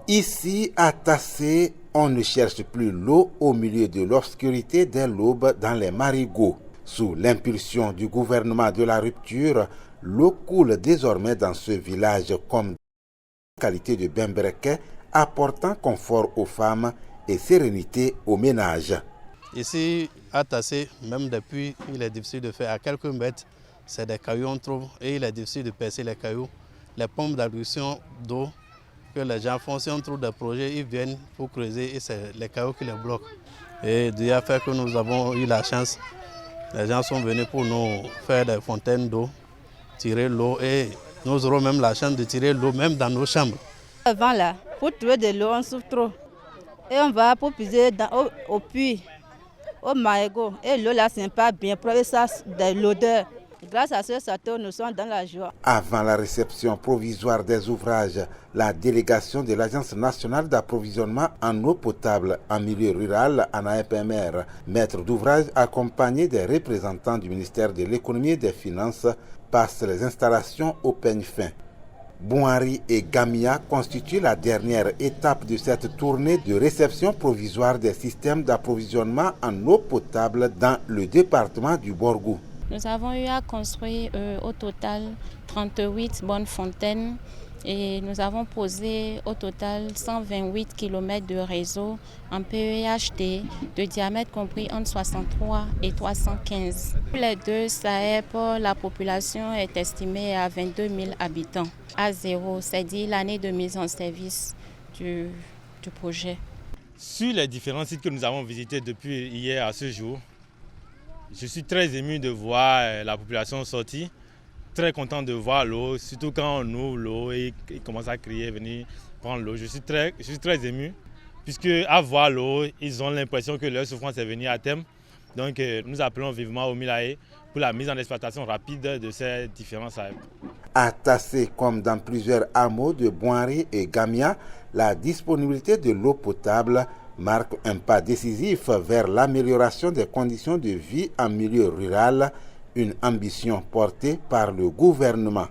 Ici, à Tassé, on ne cherche plus l'eau au milieu de l'obscurité dès l'aube dans les marigots. Sous l'impulsion du gouvernement de la rupture, l'eau coule désormais dans ce village comme qualité de Bembereke, apportant confort aux femmes et sérénité aux ménages. Ici, à Tassé, même depuis, il est difficile de faire à quelques mètres, c'est des cailloux on trouve et il est difficile de percer les cailloux. Les pompes d'adduction d'eau que les gens font, si on trouve des projets, ils viennent pour creuser et c'est les cailloux qui les bloquent. Et Dieu a fait que nous avons eu la chance. Les gens sont venus pour nous faire des fontaines d'eau, tirer l'eau et nous aurons même la chance de tirer l'eau même dans nos chambres. Avant là, pour trouver de l'eau, on souffre trop. Et on va pour puiser au puits, au marigot. Et l'eau là, c'est pas bien propre, ça de l'odeur. Grâce à ce château, nous sommes dans la joie. Avant la réception provisoire des ouvrages, la délégation de l'Agence nationale d'approvisionnement en eau potable en milieu rural, ANAEPMR, maître d'ouvrage accompagné des représentants du ministère de l'économie et des finances, passe les installations au peigne fin. Bouhari et Gamia constituent la dernière étape de cette tournée de réception provisoire des systèmes d'approvisionnement en eau potable dans le département du Borgou. Nous avons eu à construire au total 38 bonnes fontaines et nous avons posé au total 128 km de réseau en PEHD de diamètre compris entre 63 et 315. Les deux SAEP, la population est estimée à 22 000 habitants, à zéro, c'est-à-dire l'année de mise en service du projet. Sur les différents sites que nous avons visités depuis hier à ce jour, je suis très ému de voir la population sortir, très content de voir l'eau, surtout quand on ouvre l'eau et ils commencent à crier, venir prendre l'eau. Je suis très ému, puisque à voir l'eau, ils ont l'impression que leur souffrance est venue à terme. Donc nous appelons vivement au Milaé pour la mise en exploitation rapide de ces différents SAEP. À Tassé, comme dans plusieurs hameaux de Bouhari et Gamia, la disponibilité de l'eau potable marque un pas décisif vers l'amélioration des conditions de vie en milieu rural, une ambition portée par le gouvernement.